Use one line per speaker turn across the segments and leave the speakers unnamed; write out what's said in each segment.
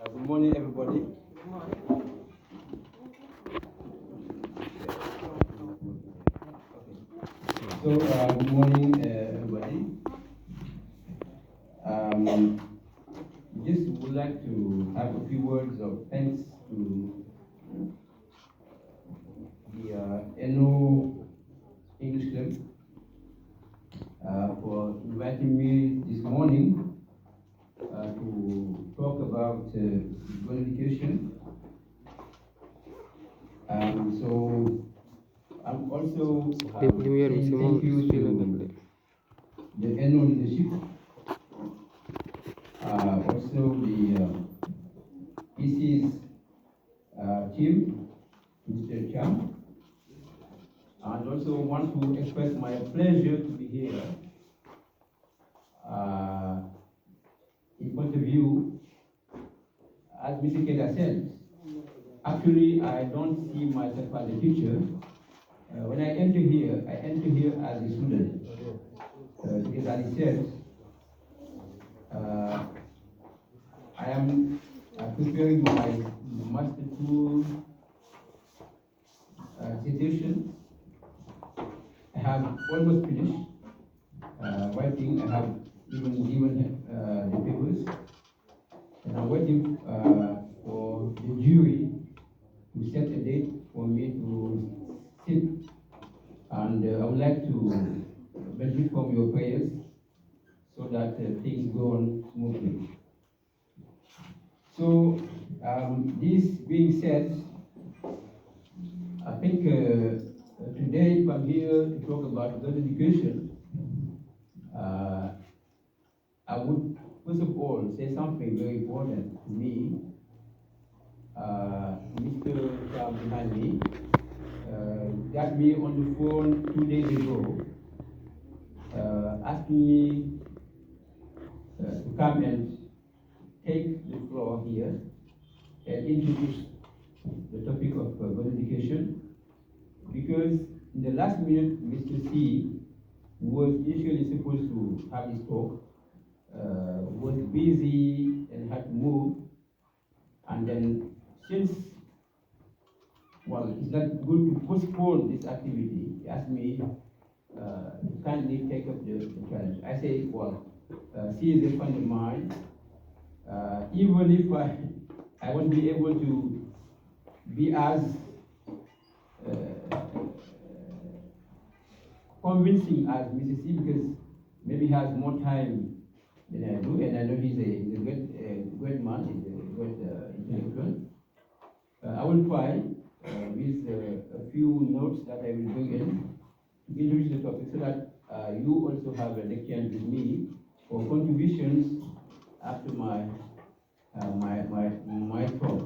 Good morning, everybody. Good morning, everybody. Just would like to have a few words of thanks to the ENO English Club for inviting me this morning to talk about good education. So I'm also saying thank you to the ENO leadership, also the PC's team, Mr. Chan, and also want to express my pleasure to be here in front of you. As Mr. KEITA said, actually I don't see myself as a teacher. When I enter here as a student. Because as he said, I am preparing my Master 2 dissertation. I have almost finished writing. I have even given the papers. And I'm waiting for the jury to set a date for me to sit. And I would like to benefit from your prayers so that things go on smoothly. So, this being said, I think today, if I'm here to talk about good education, I would first of all say something very important to me. Mr. behind me got me on the phone 2 days ago, asking me to come and take the floor here and introduce the topic of good education, because in the last minute, Mr. C, who was initially supposed to have his talk, was busy and had to move, and then since, well, it's not good to postpone this activity, he asked me to kindly take up the challenge. I say, well, C is a friend of mine. Even if I won't be able to be as convincing as Mrs. C, because maybe he has more time than I do, and I know he's a great man, he's a great intellectual. I will try with a few notes that I will bring in to introduce the topic so that you also have a lecture with me for contributions after my talk.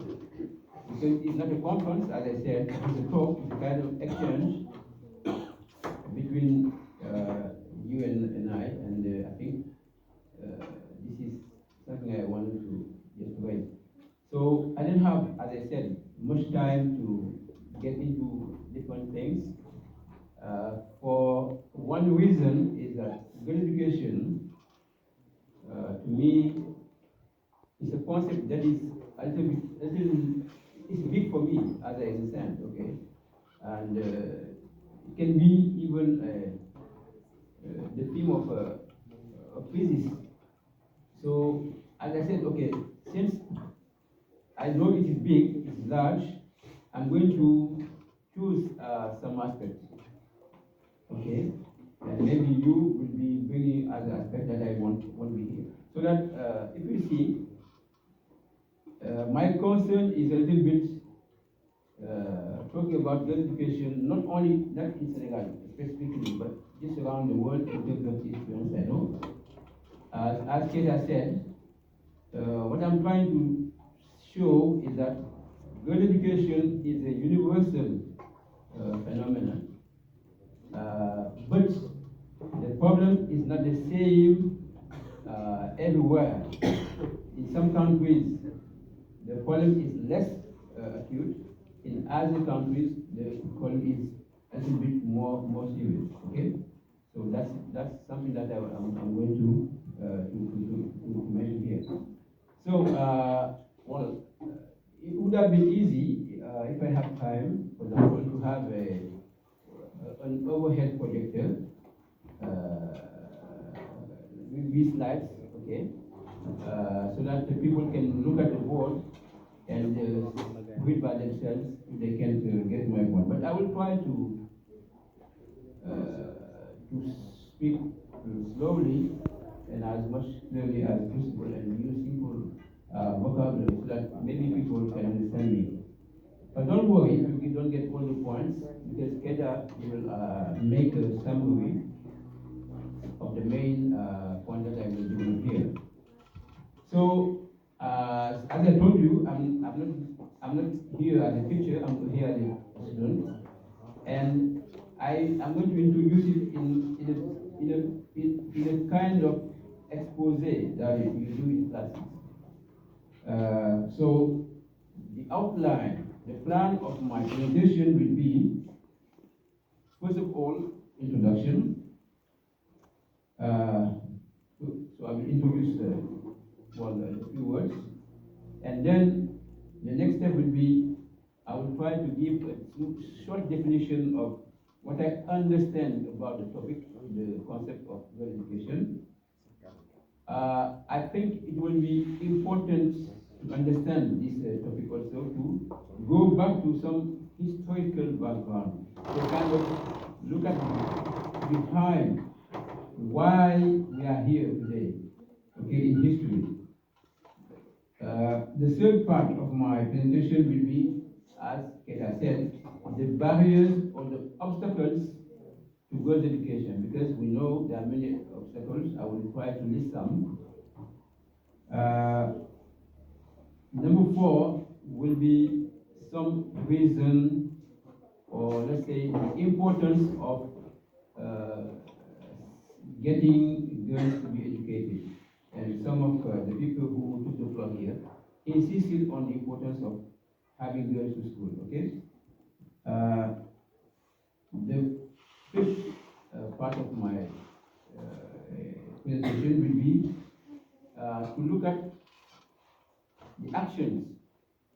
Because it's not a conference, as I said, it's a talk, it's a kind of exchange between you and I, and I think this is something I wanted to just raise. So I didn't have, as I said, much time to get into different things. For one reason is that good education, to me, is a concept that is it's big for me, as I understand, okay? And it can be even the theme of a thesis. So, as I said, okay, since I know it is big, it's large, I'm going to choose some aspects, okay? And maybe you will be bringing other aspects that I want to hear. So that if you see, my concern is a little bit talking about girl education, not in Senegal specifically, but just around the world in terms of experience I know. As KEITA said, what I'm trying to show is that girl education is a universal phenomenon, but the problem is not the same everywhere. In some countries, the problem is less acute. In other countries, the problem is a little bit more serious. Okay, so that's something that I'm going to mention here. So well, it would have been easy if I have time, for example, to have an overhead projector with these slides, okay, so that the people can look at the board and read by themselves if they can't get my point. But I will try to speak slowly and as much clearly as possible and use simple vocabulary so that maybe people can understand me. But don't worry if you don't get all the points, because KEITA will make a summary of the main point that I will do here. So, as I told you, I'm not here as a teacher. I'm here as a student, and I'm going to introduce it in a kind of expose that you do in classes. So, the outline, the plan of my presentation will be, first of all, introduction. So I will introduce a few words, and then the next step will be I will try to give a short definition of what I understand about the topic, the concept of girl education. I think it will be important to understand this topic also, to go back to some historical background, to kind of look at behind why we are here today, okay, in history. The third part of my presentation will be, as KEITA said, the barriers or the obstacles to girls' education, because we know there are many obstacles. I will try to list some. Number 4 will be some reason, or let's say the importance of getting girls to be educated. And some of the people who took the floor here insisted on the importance of having girls to school, okay? The fifth part of my presentation will be to look at the actions,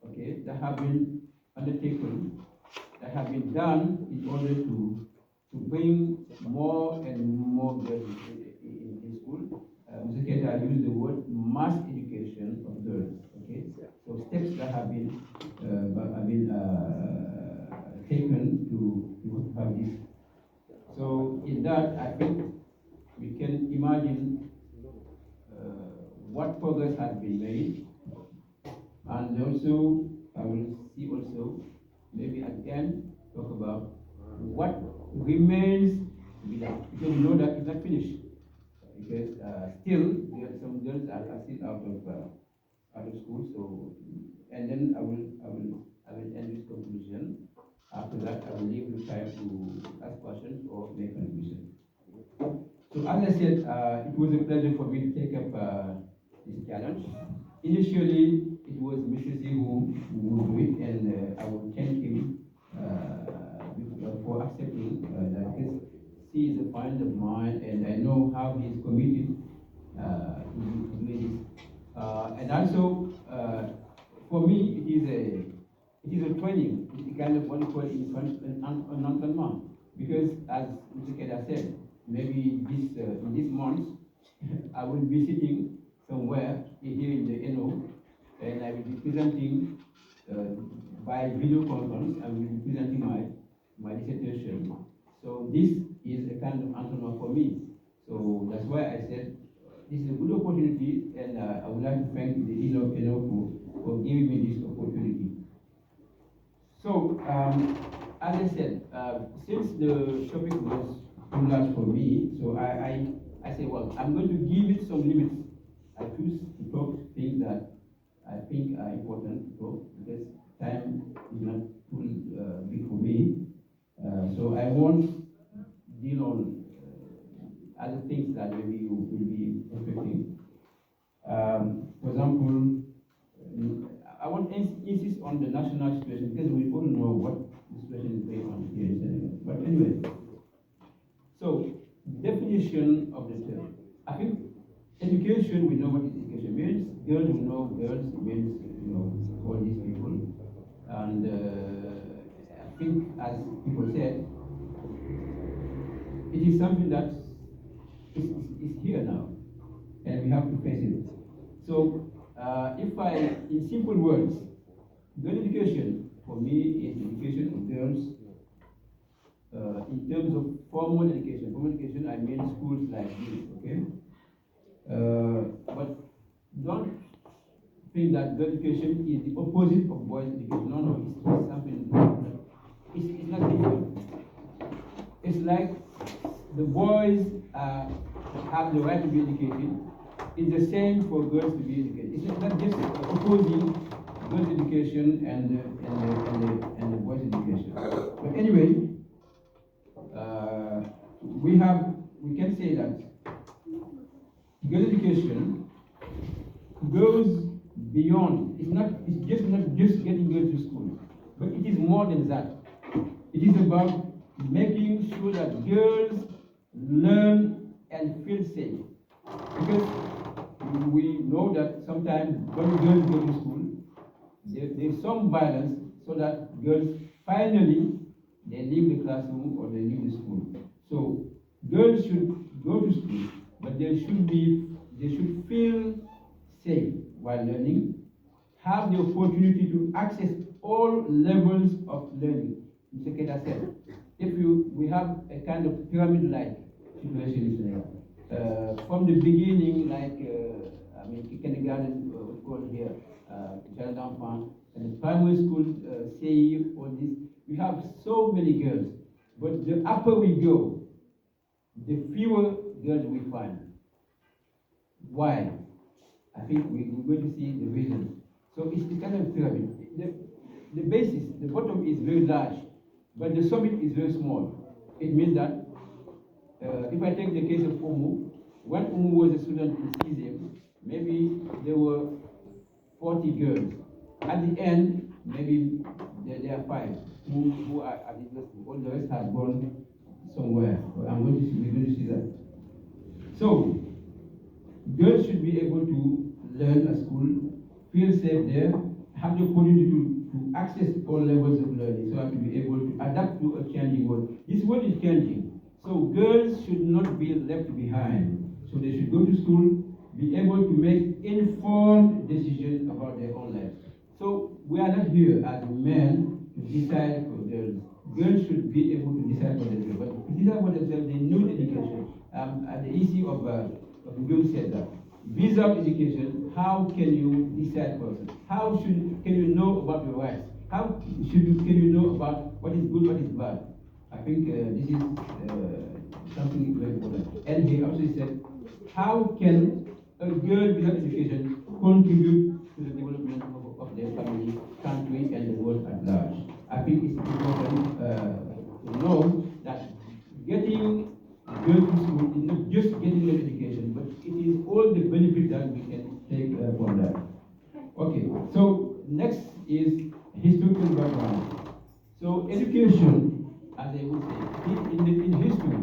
okay, that have been undertaken, that have been done in order to bring more and more girls in school. Mr. KEITA used the word mass education of girls, okay? So steps that have been taken to have this. So in that, I think we can imagine what progress has been made, and also I will see also maybe at the end talk about what remains to be done, because we know that it's not finished, because still some girls are still out of school. So, and then I will end this conclusion. After that, I will leave the time to ask questions or make contributions. So as I said, it was a pleasure for me to take up this challenge. Initially, it was Mr. Z who would do it, and I would thank him for accepting that, because he is a friend of mine, and I know how he is committed to doing this. And also, for me, it is a training. It's kind of what you call an entraînement, because as Mr. KEITA said, maybe in this month, I will be sitting somewhere here in the ENO, and I will be presenting by video conference. I will be presenting my dissertation. So this is a kind of entraînement for me. So that's why I said this is a good opportunity, and I would like to thank the ENO for giving me this opportunity. So, as I said, since the topic was too large for me, so I say, well, I'm going to give it some limits. I choose to talk things that I think are important to talk, because time is not too big for me. So I won't deal on other things that maybe you will be expecting. For example, I want to insist on the national situation, because we all know what the situation is going on here in Senegal. But anyway, so definition of the term. I think education, we know what is education, means girls will know girls, means, all these people. And I think, as people said, it is something that is here now, and we have to face it. So, in simple words, girl education for me is education of girls in terms of formal education. Formal education, I mean schools like this, okay? But don't think that girl education is the opposite of boys education. No, it's something. It's not different. It's like the boys have the right to be educated. It's the same for girls to be educated. It's not just opposing girls' education and the boys' education. But anyway, we can say that girls' education goes beyond. It's just not just getting girls to school, but it is more than that. It is about making sure that girls learn and feel safe. Because we know that sometimes when girls go to school, there's some violence, so that girls finally they leave the classroom or they leave the school. So girls should go to school, but they should feel safe while learning, have the opportunity to access all levels of learning. Mr. KEITA said, we have a kind of pyramid-like situation in Senegal. From the beginning, like kindergarten, what's called here, child d'enfant, and the primary school, CEI, all this, we have so many girls. But the upper we go, the fewer girls we find. Why? I think we're going to see the reasons. So it's the kind of pyramid. The basis, the bottom is very large, but the summit is very small. It means that if I take the case of Umu, when Umu was a student in CZM, maybe there were 40 girls. At the end, maybe there are 5 who are at the university. All the rest have gone somewhere. We're going to see that. So, girls should be able to learn at school, feel safe there, have the opportunity to access all levels of learning, so as to be able to adapt to a changing world. This world is changing, so girls should not be left behind. So they should go to school, be able to make informed decisions about their own lives. So we are not here as men to decide for girls. Girls should be able to decide for themselves. But to decide for themselves, they need education. At the issue of girls said that. Without education, how can you decide for yourself? Can you know about your rights? Can you know about what is good, what is bad? I think this is something very important. And he also said, how can a girl without education contribute to the development of their family, country, and the world at large? I think it's important to know that getting girls to school is not just getting their education, but it is all the benefit that we can take from that. Okay, so next is historical background. So education, as I would say, in history,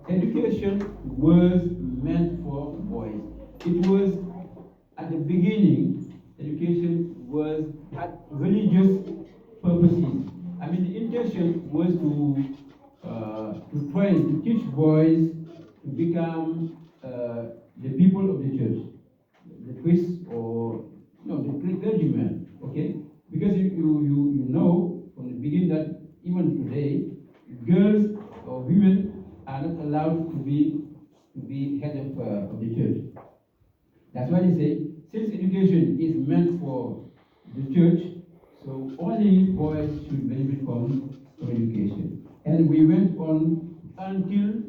education was meant for boys. It was, at the beginning, education was at religious purposes. I mean, the intention was to train, to teach boys to become the people of the church, the priests or the clergymen. Okay, because you know from the beginning that even today, girls or women are not allowed to be head of the church. That's why they say, since education is meant for the church, so only boys should benefit from education. And we went on until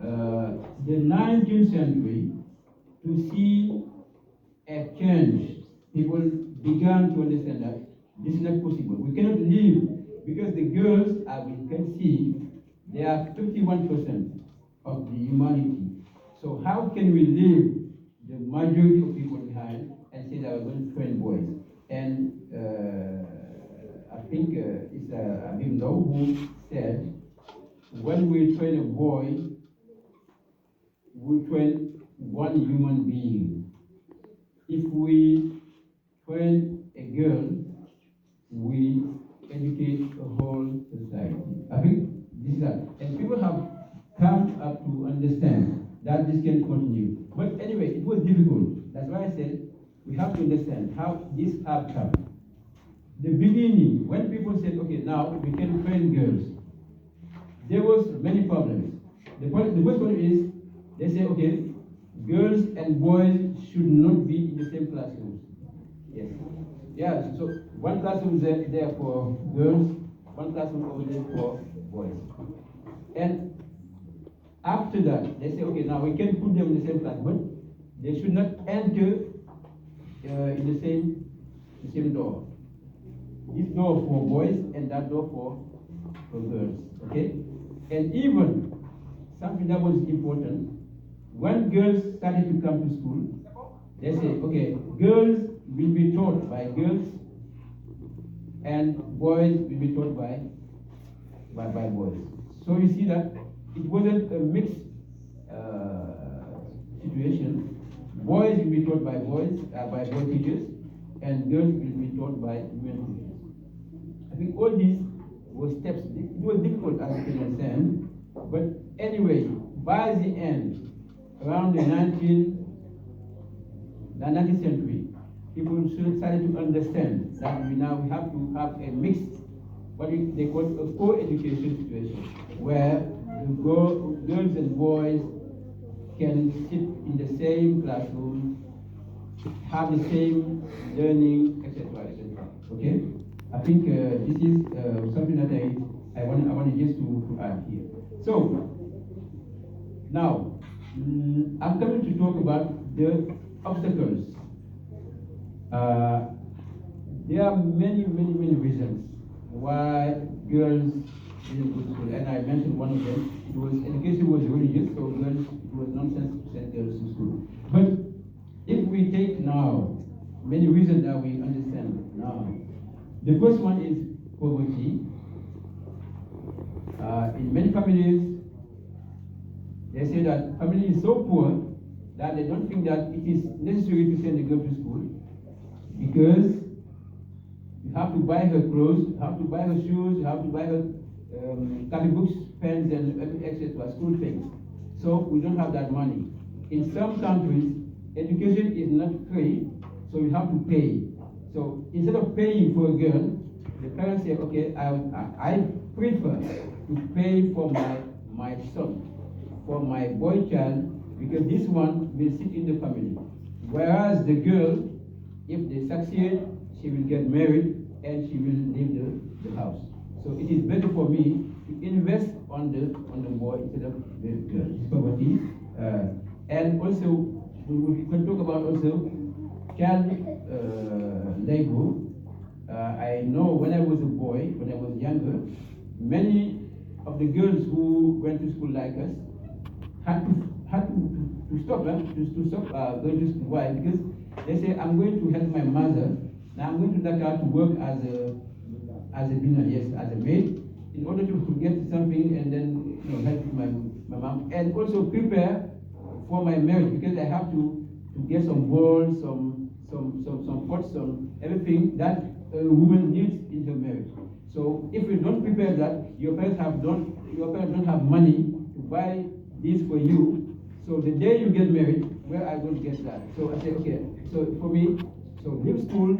the 19th century to see a change. People began to understand that this is not possible. We cannot live, because the girls, as we can see, they are 51% of the humanity. So how can we leave the majority of people behind and say that we're going to train boys? And I think it's Abimdo who said, when we train a boy, we train one human being. if we train a girl, we educate the whole society. I think this is that. And people have come up to understand that this can continue. But anyway, it was difficult. That's why I said we have to understand how this have come. The beginning, when people said, okay, now we can train girls, there was many problems. The first one is, they say, okay, girls and boys should not be in the same classrooms. Yes. Yeah, so one classroom is there for girls, one classroom over there for boys. And after that, they say, okay, now we can put them in the same class, but they should not enter in the same door. This door for boys and that door for girls, okay? And even something that was important, when girls started to come to school, they say, okay, girls will be taught by girls and boys will be taught by boys. So you see that it wasn't a mixed situation. Boys will be taught by boy teachers and girls will be taught by women teachers. I think all these were steps. It was difficult, as you can understand, but anyway, by the end, around the 19th century, people started to understand that we have to have a mixed, what they call a co-education situation, where the girls and boys can sit in the same classroom, have the same learning, etc., etc. Okay? I think this is something that I want just to add here. So now I'm coming to talk about the obstacles. There are many reasons why girls didn't go to school, and I mentioned one of them. It was education was religious, so girls, it was nonsense to send girls to school. But if we take now many reasons that we understand now, the first one is poverty. In many families, they say that family is so poor that they don't think that it is necessary to send a girl to school because you have to buy her clothes, you have to buy her shoes, you have to buy her copybooks, pens, and etc. school things. So we don't have that money. In some countries, education is not free, so you have to pay. So instead of paying for a girl, the parents say, okay, I prefer to pay for my son, for my boy child, because this one will sit in the family. Whereas the girl, if they succeed, she will get married and she will leave the house. So it is better for me to invest on the boy instead of the girl. This is poverty. And also, we can talk about also child labor. I know when I was a boy, when I was younger, many of the girls who went to school like us had to stop going to school. Why? Because they say, I'm going to help my mother. Now I'm going to Dakar to work as a bina, yes, as a maid, in order to get something and then help my mom, and also prepare for my marriage, because I have to get some bowls, some pots, some everything that a woman needs in her marriage. So if you don't prepare that, your parents don't have money to buy this for you. So the day you get married, where are you going to get that? So I say, okay, so for me, so leave school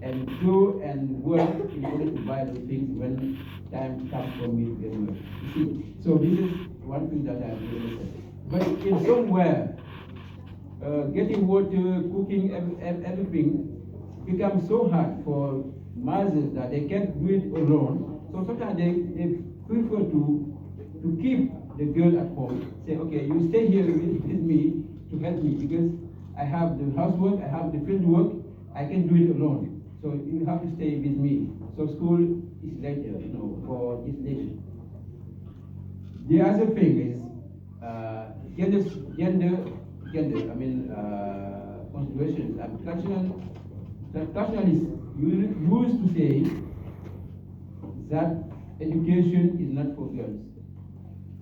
and go and work in order to buy the things when time comes for me to get married. You see, so this is one thing that I really said. But in somewhere, getting water, cooking, everything becomes so hard for mothers that they can't do it alone. So sometimes they prefer to keep the girl at home. Say, okay, you stay here with me to help me, because I have the housework, I have the field work, I can do it alone. So you have to stay with me. So school is later, for this nation. The other thing is gender, considerations. Traditionalists used to say that education is not for girls.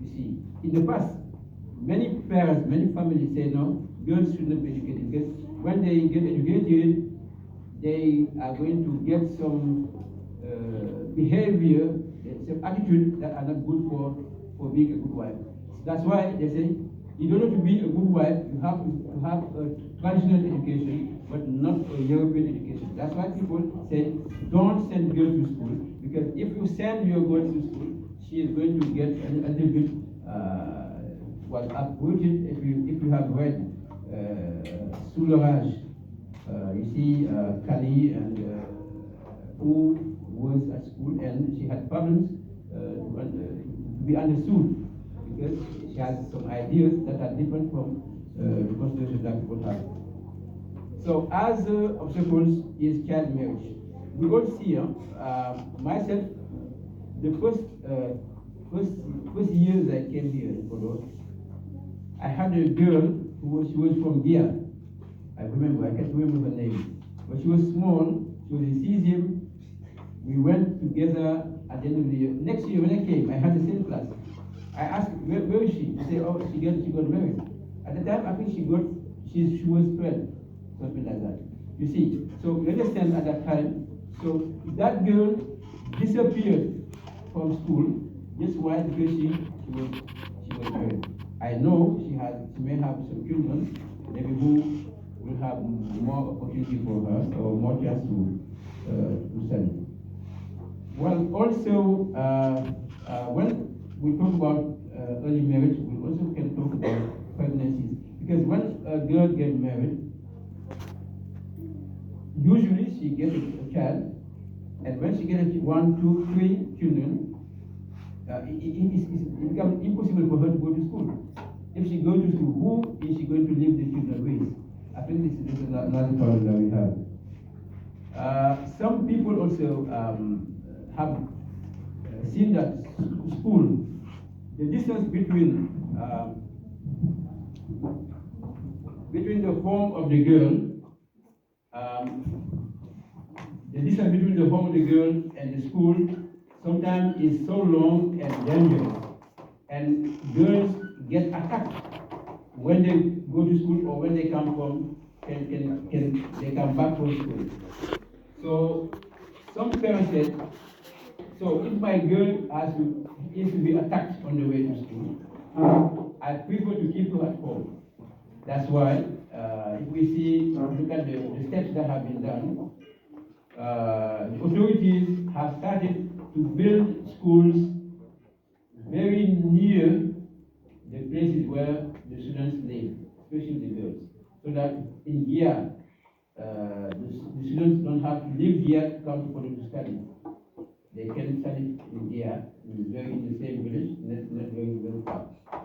You see, in the past, many parents, many families say no, girls should not be educated, because when they get educated, they are going to get some behavior, some attitude that are not good for being a good wife. That's why they say, in order to be a good wife, you have to have a traditional education, but not a European education. That's why people say, don't send girls to school, because if you send your girl to school, she is going to get a little bit uprooted. If you have read Sous l'orage, you see Kali and who was at school and she had problems to be understood because she has some ideas that are different from the constitution that people have. So as obstacles is child marriage. We all see myself, the first years I came here in Podor, I had a girl she was from Gia. I can't remember her name. But she was small, she was in cesium. We went together at the end of the year. Next year when I came, I had the same class. I asked, where is she? She said, oh, she got married. At the time, I think she was 12, something like that. You see, so you understand at that time, so that girl disappeared from school just while because she was married. I know she may have some children, maybe who will have more opportunity for her or more chance to study. Well, also, when we talk about early marriage, we also can talk about pregnancies. Because when a girl gets married, usually she gets a child, and when she gets 1, 2, 3 children, it becomes impossible for her to go to school. If she goes to school, who is she going to leave the children with? I think this is another problem that we have. Some people also have seen that school, the distance between the home of the girl, the distance between the home of the girl and the school sometimes is so long and dangerous, and girls get attacked when they go to school or when they come from they come back from school. So some parents said, so if my girl is to be attacked on the way to school, I prefer to keep her at home. That's why if we look at the steps that have been done, the authorities have started to build schools very near the places where the students live, especially the girls, so that in Gia, the students don't have to live here to come to Podor to study. They can study in Gia, in the same village, not going very far.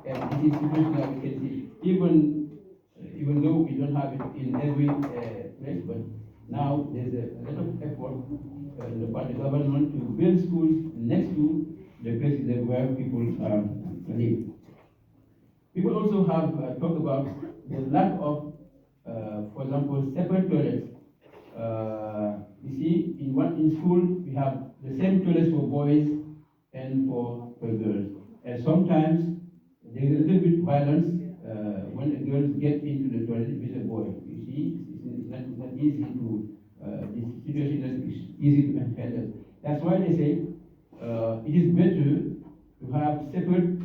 And this is situation that we can see, even though we don't have it in every place, but now there's a lot of effort by the government to build schools next to the places where people live. People also have talked about the lack of, for example, separate toilets. You see, in school we have the same toilets for boys and for girls, and sometimes there is a little bit violence when the girls get into the toilet with a boy. You see, it's not easy to this situation is easy to handle. That's why they say it is better to have separate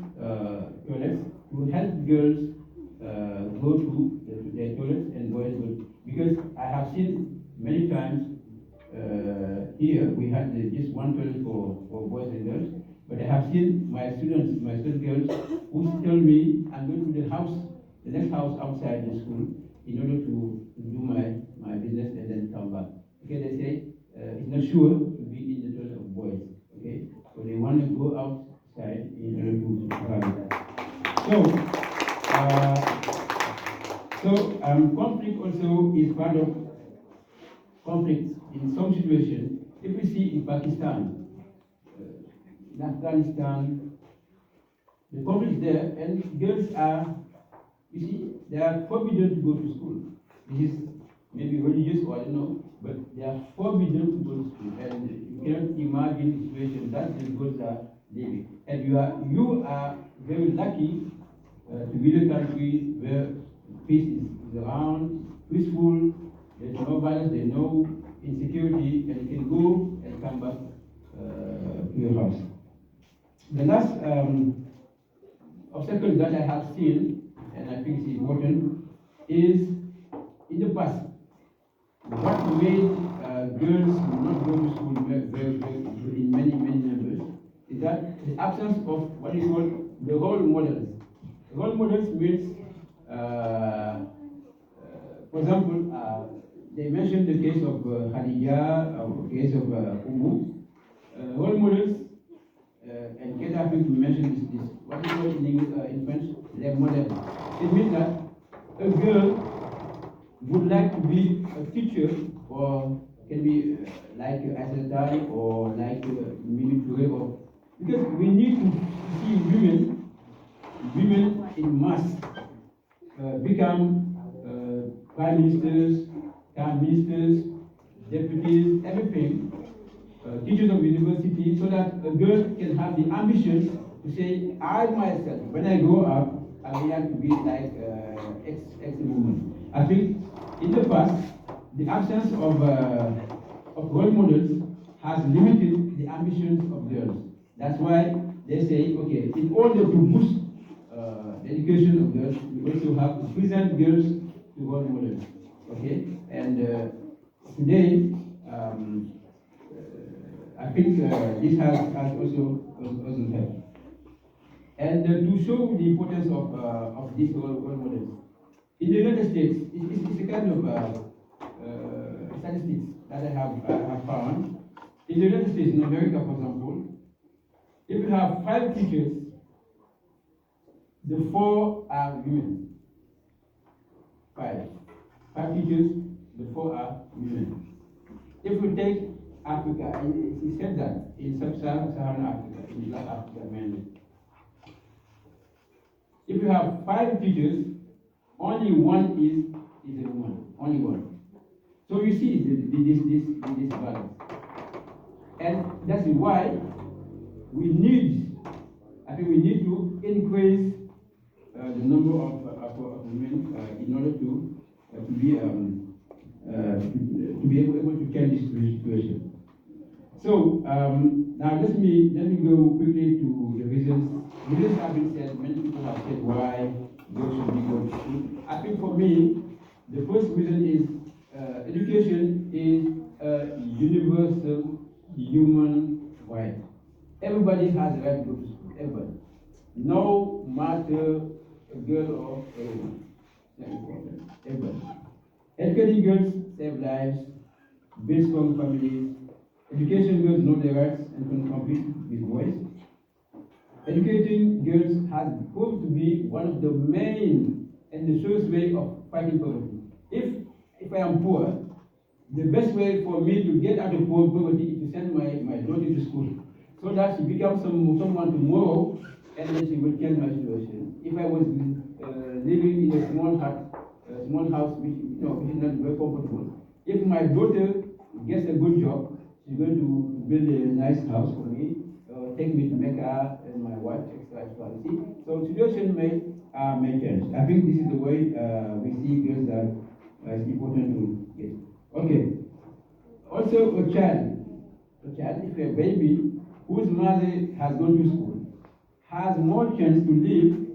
toilets to help girls go to their toilets and boys go. Because I have seen many times here we had just one toilet for boys and girls, but I have seen my student girls who tell me I'm going to the next house outside the school in order to do my business and then come back. Because they say it's not sure to be in the toilet of boys. Okay, so they want to go outside in order to have that. So conflict also is part of conflicts in some situations. If we see in Pakistan, in Afghanistan, the conflict is there, and girls are, you see, they are forbidden to go to school. This is maybe religious or I don't know, but they are forbidden to go to school, and you cannot imagine the situation that the girls are living. And you are very lucky to be the country where peace is around, peaceful, there's no violence, there's no insecurity, and you can go and come back to your house. The last obstacle that I have seen, and I think it's important, is in the past, what made girls not go to school in many numbers is that the absence of what is called the role models. Role models means, for example, they mentioned the case of Khadija, or the case of Umu. Role models, and Keita, I think we mentioned this, what is called in French, les modèles. It means that a girl would like to be a teacher, or can be like Asata or like military, or because we need to see women in mass become prime ministers, deputies, everything, teachers of university, so that a girl can have the ambition to say, I myself, when I grow up, I would like to be like ex-woman. I think in the past, the absence of role models has limited the ambitions of girls. That's why they say, okay, in order to boost the education of girls, we also have to present girls to role models. Okay, and today, I think this has also helped. And to show the importance of these role models, in the United States, it's a kind of statistics that I have found. In the United States, in America, for example, if you have 5 teachers, the 4 are women. 5 teachers, the 4 are women. If we take Africa, he said that in sub-Saharan Africa, in Black Africa mainly. If you have 5 teachers, only 1 is a woman, only 1. So you see this balance. And that's why we need to increase the number of women in order to be able to change this situation. So now let me go quickly to the reasons. Reasons have been said. Many people have said why girls should be going to school. I think for me, the first reason is education is a universal human right. Everybody has the right to go to school. Everybody, no matter a girl or a woman. That's important. Everybody. Educating girls save lives, build strong families. Education girls know their rights and can compete with boys. Educating girls has proved to be one of the main and the surest way of fighting poverty. If I am poor, the best way for me to get out of poverty is to send my daughter to school, so that she becomes someone tomorrow, and then she will change my situation. If I was living in a small house which is not very comfortable, if my daughter gets a good job, she's going to build a nice house for me, take me to Mecca and my wife, etc. See, so situation may change. I think this is the way we see girls that it's important to get. Okay. Also, a child, if a baby whose mother has gone to school, has more chance to live,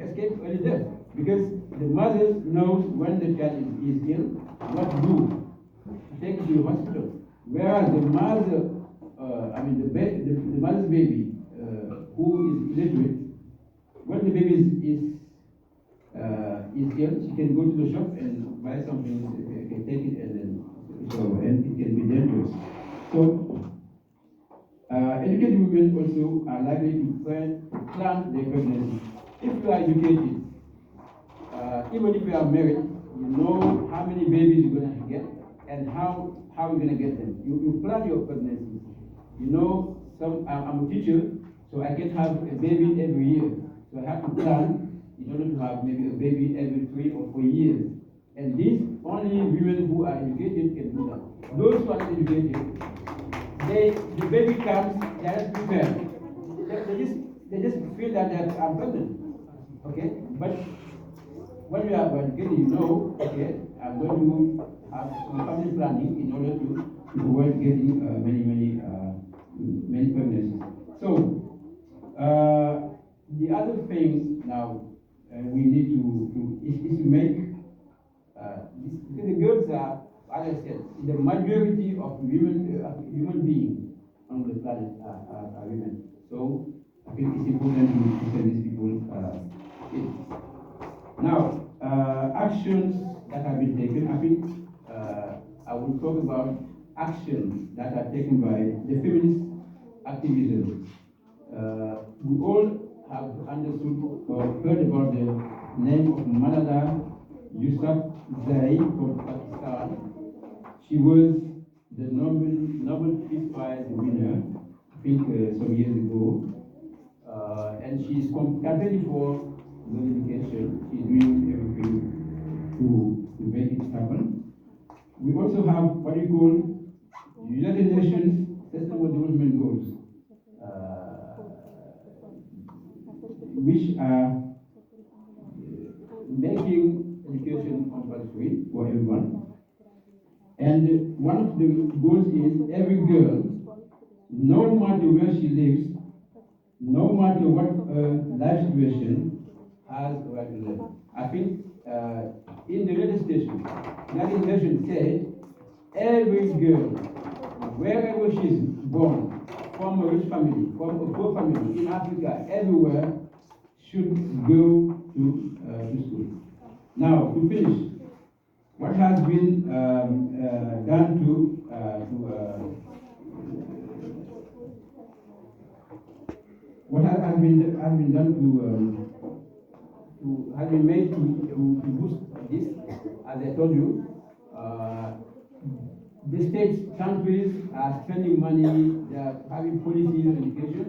escape early death, because the mother knows when the child is ill, what to do, to take it to the hospital. Whereas the mother, the mother's baby, who is illiterate, when the baby is ill, she can go to the shop and buy something, can take it, and it can be dangerous. So, educated women also are likely to plan their pregnancy. If you are educated, even if you are married, you know how many babies you're going to get and how you're going to get them. You plan your pregnancy. You know, I'm a teacher, so I can have a baby every year. So I have to plan in order to have maybe a baby every 3 or 4 years. And these only women who are educated can do that. Those who are not educated, the baby comes, they are not prepared. They just feel that I'm pregnant. Okay? But when you are educated, you know, okay, are going to have some family planning in order to avoid getting many pregnancies. So, the other thing now we need is to make the girls are, as I said, the majority of human beings on the planet are women. So I think it's important to send these people in. Now, actions that have been taken. I think I will talk about actions that are taken by the feminist activism. We all have understood or heard about the name of Malala Yousafzai from Pakistan. She was the Nobel Peace Prize winner, I think some years ago, and she's campaigning for unification. She's doing everything to make it happen. We also have what we call United Nations Sustainable Development Goals, which are making education compulsory for everyone. And one of the goals is every girl, no matter where she lives, no matter what life situation, has the right to learn. I think in the United Nations said every girl, wherever she's born, from a rich family, from a poor family, in Africa, everywhere, should go to school. Now, to finish, what has been done what has been done has been made to boost this, as I told you. The states, countries are spending money, they are having policies on education.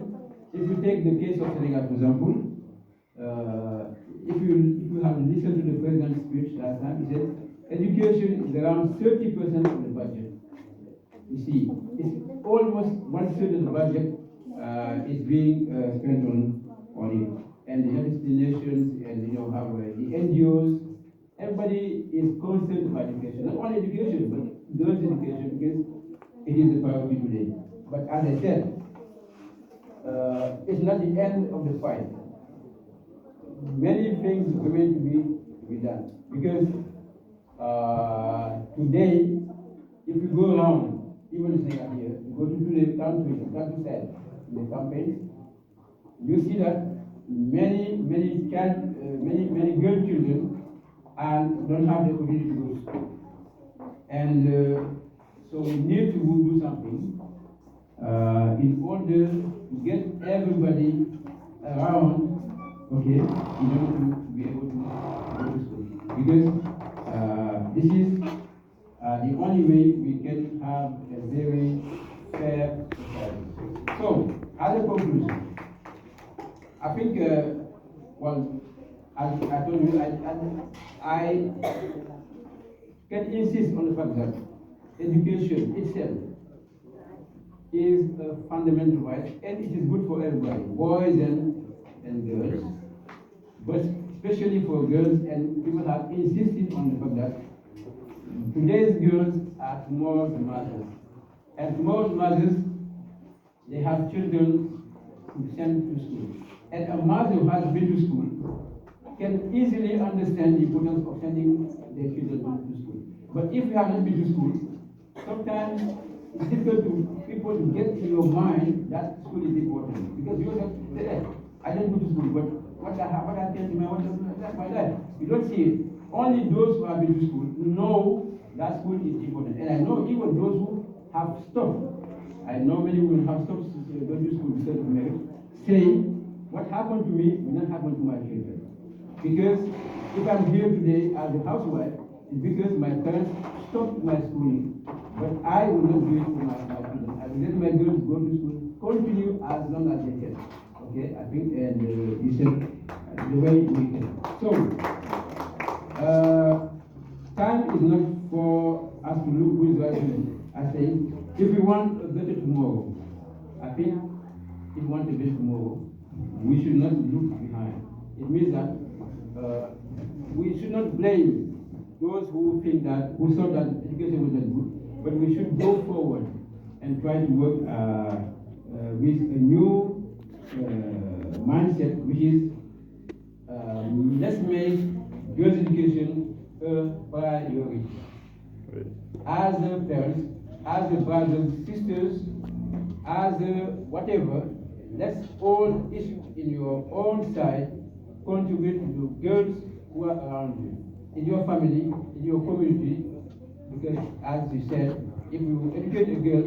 If you take the case of Senegal, for example, if you have listened to the president's speech last time, he said education is around 30% of the budget. You see, it's almost 1/3 of the budget is being spent on it. And the United Nations and have the NGOs, everybody is concerned about education. Not only education, but girls' education, because it is a priority today. But as I said, it's not the end of the fight. Many things remain to be done. Because today, if you go around, even in here, you go to the countryside, in the campaigns, you see that many girl children don't have the opportunity to go to school. And so we need to do something in order to get everybody around, okay, in order to be able to go to school. Because this is the only way we can have a very fair society. So, as a conclusion, I think, well, as I told you, I can insist on the fact that education itself is a fundamental right, and it is good for everybody, boys and girls, but especially for girls, and people have insisted on the fact that today's girls are tomorrow's mothers, and tomorrow's mothers, they have children to send to school. And a mother who has been to school can easily understand the importance of sending their children to school. But if you have not been to school, sometimes it's difficult to people to get in your mind that school is important. Because you have to say, I didn't go to school, but what I tell you, that's my life. You don't see it. Only those who have been to school know that school is important. And I know even those who have stopped. I know many women have stopped going to school because of marriage, saying, what happened to me will not happen to my children. Because if I'm here today as a housewife, it's because my parents stopped my schooling. But I will not do it for my children. I will let my girls go to school, continue as long as they can. Okay, I think, and you said the way we can. So, time is not for us to look who is right. I say, if we want a better tomorrow, I think if we want a better tomorrow, we should not look behind. It means that we should not blame those who think that, who thought that education was not good, but we should go forward and try to work with a new mindset, which is let's make girls' education a priority. As a parents, as a brothers, sisters, as a whatever, let's all, each in your own side, contribute to girls who are around you, in your family, in your community, because as you said, if you educate a girl,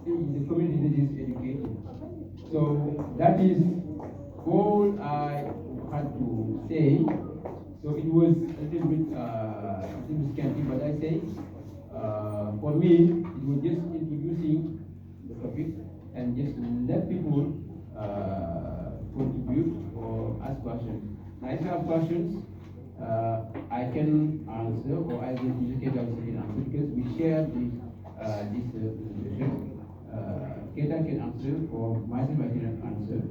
the community is educated. So that is all I had to say. So it was a little bit scanty, but I say, for me, it was just introducing the topic and just let people contribute or ask questions. Now, if you have questions, I can answer, or I will indicate also can answer, because we share this presentation. KEITA can answer, or myself I can answer.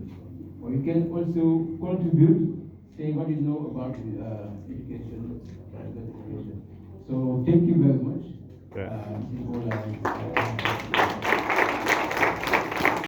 Or you can also contribute, say what you know about education, education. So thank you very much.
Yeah.
This is all I